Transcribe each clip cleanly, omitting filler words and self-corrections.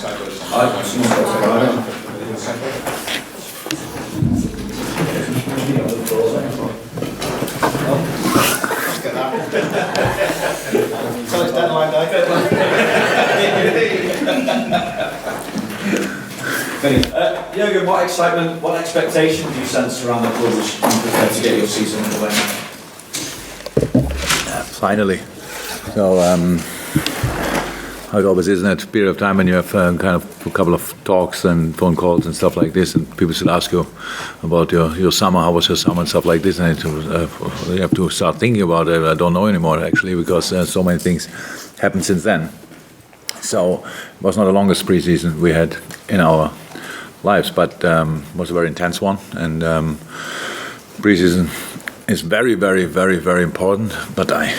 So it's deadline day. Jurgen, what excitement, what expectation do you sense around the club as you prepare to get your season underway? Finally. So, how it always is in that period of time when you have kind of a couple of talks and phone calls and stuff like this, and people still ask you about your summer, how was your summer and stuff like this, and you have to start thinking about it. I don't know anymore actually, because so many things happened since then. So it was not the longest preseason we had in our lives, but it was a very intense one, and preseason is very, very, very, very important, but I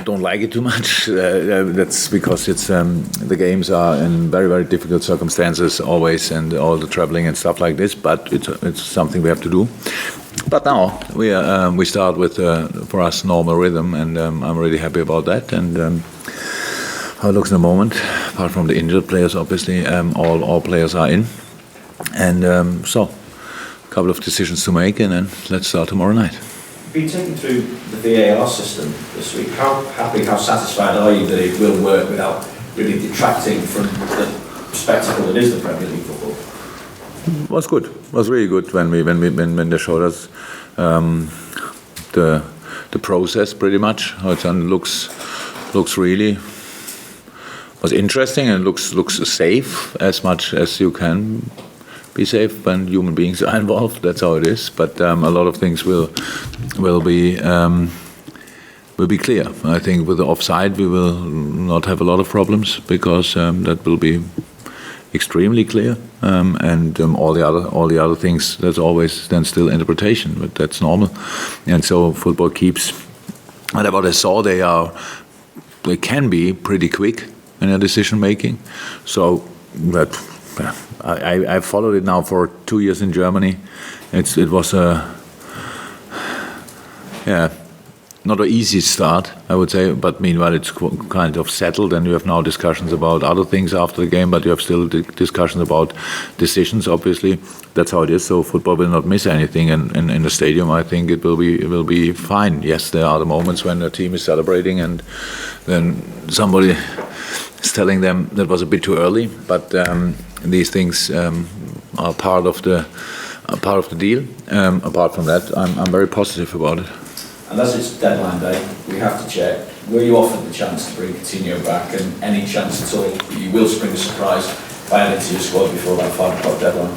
don't like it too much. That's because it's the games are in very, very difficult circumstances always, and all the traveling and stuff like this. But it's something we have to do. But now we start with for us normal rhythm, and I'm really happy about that. And how it looks in the moment, apart from the injured players, obviously, all players are in, and so a couple of decisions to make, and then let's start tomorrow night. Been taken through the VAR system this week. How happy, how satisfied are you that it will work without really detracting from the spectacle that is the Premier League football? It was good. It was really good when they showed us the process pretty much. How it looks really was interesting, and looks safe as much as you can be safe when human beings are involved. That's how it is. But a lot of things will be clear. I think with the offside we will not have a lot of problems, because that will be extremely clear. And all the other things, there's always then still interpretation, but that's normal. And so football keeps. Whatever I saw, they can be pretty quick in their decision making. So that. I followed it now for 2 years in Germany. It was not an easy start, I would say, but meanwhile it's kind of settled, and you have now discussions about other things after the game, but you have still discussions about decisions, obviously. That's how it is, so football will not miss anything in the stadium. I think it will be fine. Yes, there are the moments when the team is celebrating and then somebody is telling them that was a bit too early, but these things are part of the deal. Apart from that, I'm very positive about it. And as it's deadline day, we have to check. Were you offered the chance to bring Coutinho back, and any chance at all that you will spring a surprise by adding to your squad before that 5 o'clock deadline?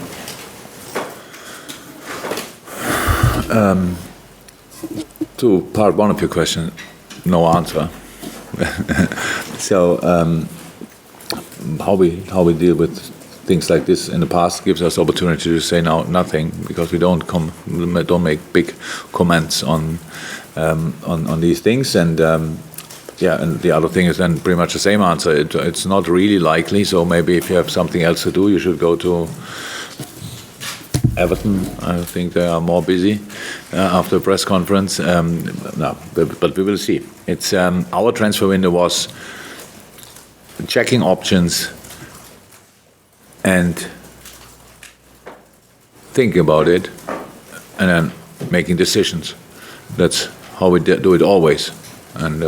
To part one of your question, no answer. So how we deal with things like this in the past gives us opportunity to say now nothing, because we don't make big comments on these things, and and the other thing is then pretty much the same answer. It's not really likely, so maybe if you have something else to do, you should go to Everton. I think they are more busy after a press conference. No, but we will see. It's our transfer window was checking options and thinking about it, and then making decisions. That's how we do it always. And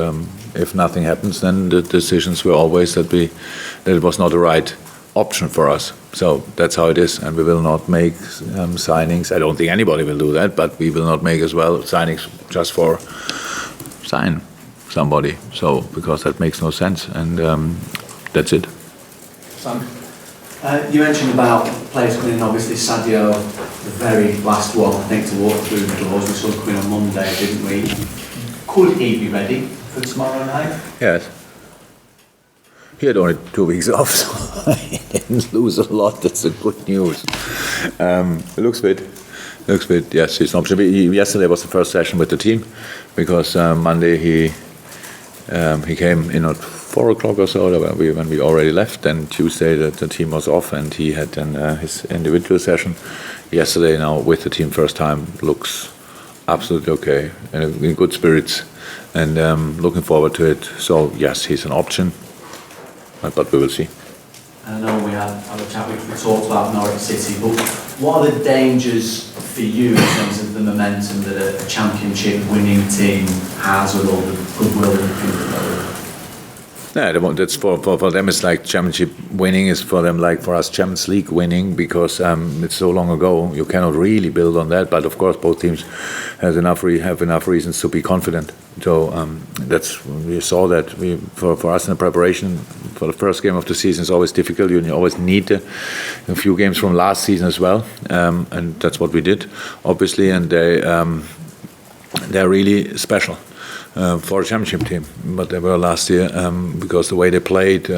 if nothing happens, then the decisions were always that it was not the right option for us. So that's how it is, and we will not make signings. I don't think anybody will do that, but we will not make as well signings just for sign somebody. So because that makes no sense, and that's it. Sam, you mentioned about players coming in. Obviously, Sadio, the very last one, I think, to walk through the doors. We saw him coming on Monday, didn't we? Could he be ready for tomorrow night? Yes. He had only 2 weeks off, so he didn't lose a lot. That's the good news. It looks fit. Yes, he's an option. Yesterday was the first session with the team, because Monday he came in at 4 o'clock or so when we already left. Then Tuesday the team was off, and he had then his individual session. Yesterday, now with the team first time, looks absolutely okay, and in good spirits, and looking forward to it. So yes, he's an option. but we will see. I know we had a chat, we talked about Norwich City, but what are the dangers for you in terms of the momentum that a championship winning team has with all the goodwill and everything? Yeah, that's for them. It's like championship winning is for them like for us Champions League winning, because it's so long ago. You cannot really build on that. But of course, both teams have enough reasons to be confident. So we saw that for us in the preparation for the first game of the season is always difficult. You always need a few games from last season as well, and that's what we did, obviously. And they're really special. For a championship team, but they were last year because the way they played,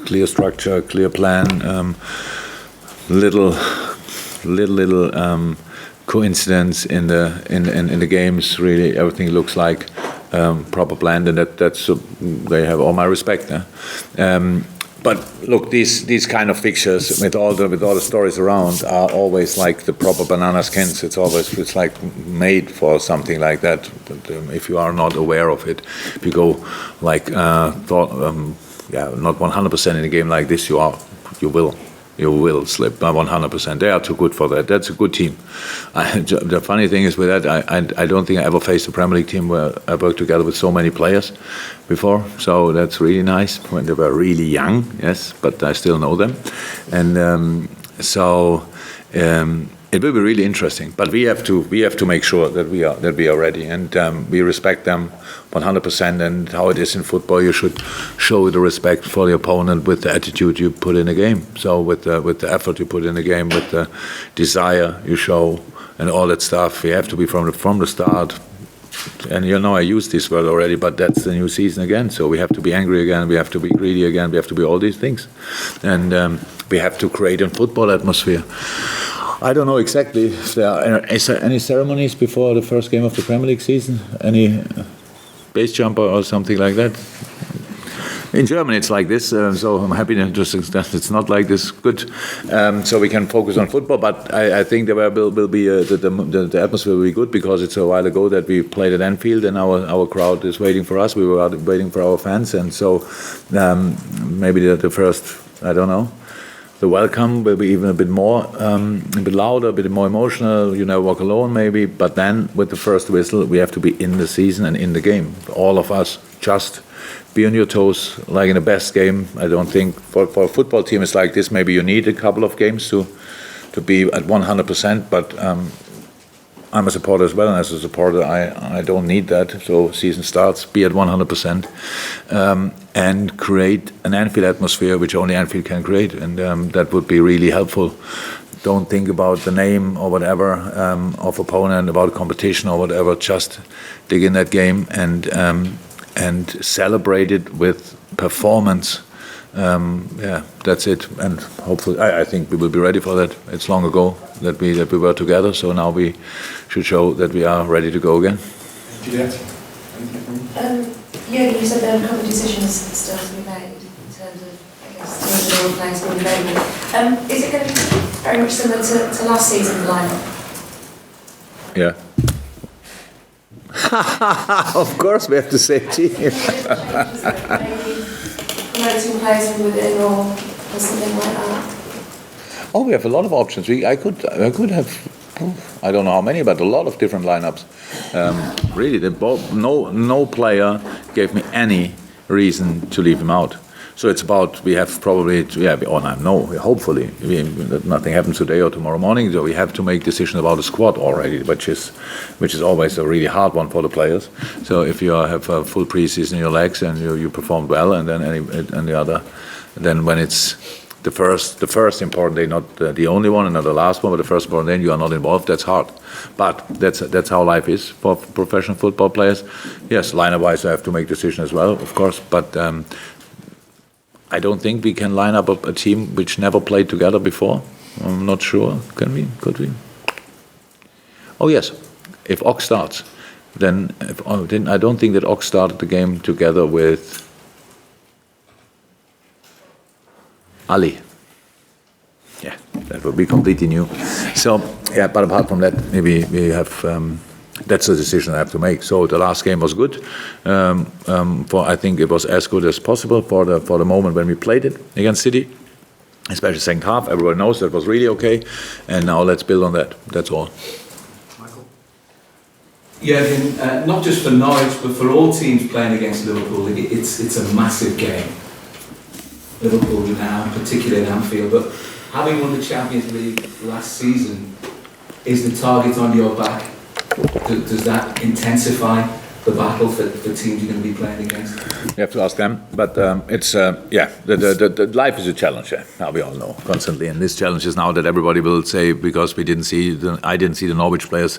clear structure, clear plan, little coincidence in the games. Really, everything looks like proper plan, and that's they have all my respect. But look, these kind of fixtures with all the stories around are always like the proper banana skins. It's like made for something like that. But if you are not aware of it, if you go like not 100% in a game like this, you will slip by 100%. They are too good for that. That's a good team. The funny thing is with that, I don't think I ever faced a Premier League team where I worked together with so many players before. So that's really nice. When they were really young, yes, but I still know them, and it will be really interesting. But we have to make sure that we are ready, and we respect them 100%. And how it is in football, you should show the respect for the opponent with the attitude you put in a game. So with the effort you put in the game, with the desire you show, and all that stuff. We have to be from the start. And I used this word already, but that's the new season again. So we have to be angry again. We have to be greedy again. We have to be all these things, and we have to create a football atmosphere. I don't know exactly if there are any ceremonies before the first game of the Premier League season. Any base jumper or something like that. In Germany, it's like this, so I'm happy that it's not like this. Good, so we can focus on football. But I think there will be the atmosphere will be good, because it's a while ago that we played at Anfield, and our crowd is waiting for us. We were waiting for our fans, and so maybe the first, I don't know. The welcome will be even a bit more, a bit louder, a bit more emotional. You never walk alone, maybe. But then, with the first whistle, we have to be in the season and in the game. All of us just be on your toes, like in the best game. I don't think for a football team it's like this. Maybe you need a couple of games to be at 100%. But I'm a supporter as well, and as a supporter, I don't need that. So season starts, be at 100%, and create an Anfield atmosphere, which only Anfield can create, and that would be really helpful. Don't think about the name or whatever of opponent, about competition or whatever. Just dig in that game and celebrate it with performance. That's it, and hopefully I think we will be ready for that. It's long ago that we were together, so now we should show that we are ready to go again. Juliet? You said there are a couple of decisions still to be made in terms of, I guess, teams and all players being available. Is it going to be very much similar to last season's lineup? Yeah. Of course, we have to say team. Promoting players from within or something like that? Oh, we have a lot of options. I could have, I don't know how many, but a lot of different lineups. Really, no player gave me any reason to leave him out. So it's about, we have probably, hopefully, nothing happens today or tomorrow morning, so we have to make decisions about the squad already, which is always a really hard one for the players. So if you have a full preseason in your legs and you performed well, and then when it's the first important day, not the only one and not the last one, but the first important day, you are not involved. That's hard, but that's how life is for professional football players. Yes, lineup-wise, I have to make decisions as well, of course, but I don't think we can line up a team which never played together before. I'm not sure. Can we? Could we? Oh yes, if Ox starts, then I don't think that Ox started the game together with Ali. Yeah, that would be completely new. So yeah, but apart from that, maybe we have that's the decision I have to make. So the last game was good. I think it was as good as possible for the moment when we played it against City, especially second half. Everybody knows that was really okay, and now let's build on that. That's all. Michael? Yeah, not just for Norwich, but for all teams playing against Liverpool, it's a massive game. Liverpool now, particularly in Anfield, but having won the Champions League last season, is the target on your back? Does that intensify the battle for teams you're going to be playing against? You have to ask them, but it's the life is a challenge. Yeah, now we all know constantly, and this challenge is now that everybody will say, because I didn't see the Norwich players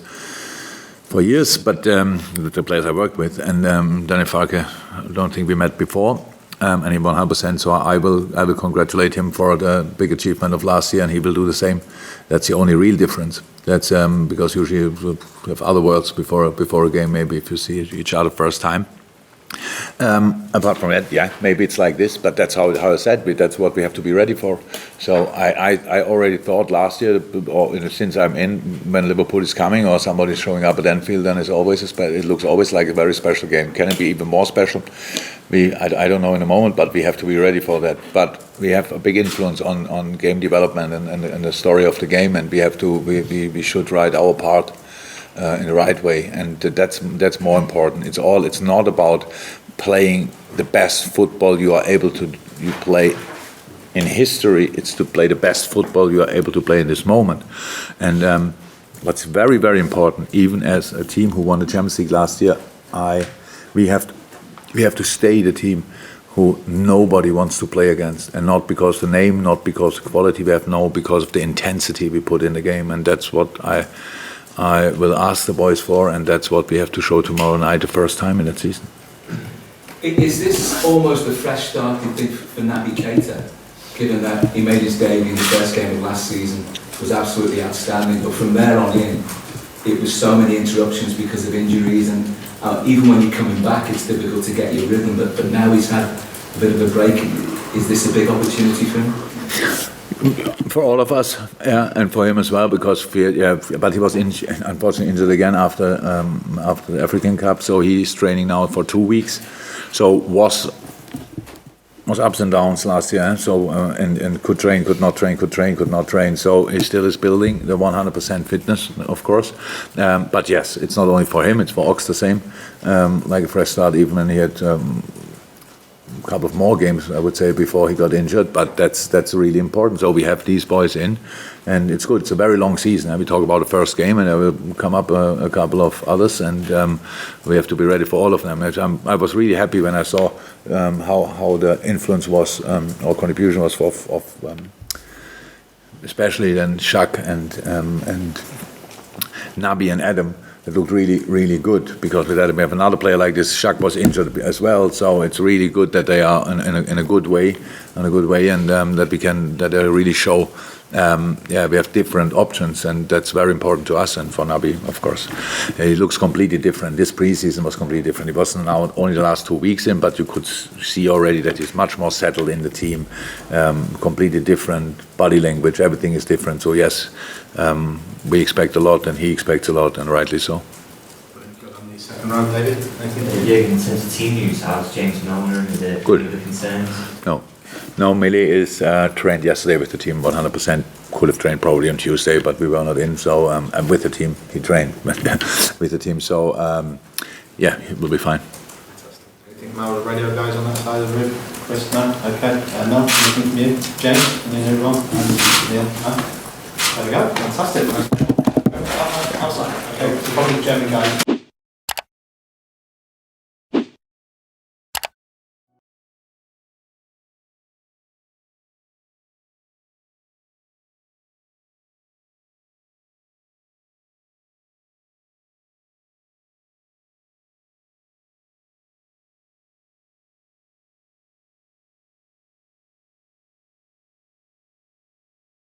for years, but the players I worked with, and Daniel Farke, I don't think we met before. And he 100%. So I will congratulate him for the big achievement of last year, and he will do the same. That's the only real difference. That's because usually you have other words before a game. Maybe if you see each other first time. Apart from that, yeah, maybe it's like this, but that's how I said. That's what we have to be ready for. So I already thought last year, or since I'm in, when Liverpool is coming or somebody's showing up at Anfield, then it looks always like a very special game. Can it be even more special? I don't know in a moment, but we have to be ready for that. But we have a big influence on game development and the story of the game, and we should write our part in the right way, and that's more important. It's not about playing the best football you are able to play in history. It's to play the best football you are able to play in this moment. And what's very, very important, even as a team who won the Champions League last year, we have to stay the team who nobody wants to play against, and not because the name, not because the quality we have, no, because of the intensity we put in the game. And that's what I will ask the boys for, and that's what we have to show tomorrow night, the first time in that season. Is this almost a fresh start, you think, for Naby Keita, given that he made his debut in the first game of last season, was absolutely outstanding, but from there on in, it was so many interruptions because of injuries, and even when you're coming back, it's difficult to get your rhythm, but now he's had a bit of a break. Is this a big opportunity for him? For all of us, yeah, and for him as well, because but he was unfortunately injured again after the African Cup, so he's training now for 2 weeks. So was ups and downs last year, so and could train, could not train, could train, could not train. So he still is building the 100% fitness, of course. But yes, it's not only for him; it's for Ox the same. Like a fresh start, even when he had a couple of more games, I would say, before he got injured. But that's really important. So we have these boys in, and it's good. It's a very long season. We talk about the first game, and there will come up a couple of others, and we have to be ready for all of them. I was really happy when I saw how the influence was, or contribution was of especially then Shaq and Naby and Adam. It looked really, really good, because with that we have another player like this. Shaq was injured as well, so it's really good that they are in a good way, and that they really show. We have different options, and that's very important to us and for Naby, of course. He looks completely different. This preseason was completely different. He wasn't now only the last 2 weeks in, but you could see already that he's much more settled in the team. Completely different body language. Everything is different. So yes, we expect a lot, and he expects a lot, and rightly so. Good on the second round, David. Thank you. Jurgen, in terms of team news, how's James Milner? Is there Good. any other concerns? No, Millie is trained yesterday with the team 100%. Could have trained probably on Tuesday, but we were not in. So and with the team, he trained with the team. So yeah, he will be fine. Fantastic. I think my radio guys on that side of the room. Chris, no? Okay. No, anything from you? James, and then everyone? Yeah, no? There we go. Fantastic. Outside. Okay, so probably German guys.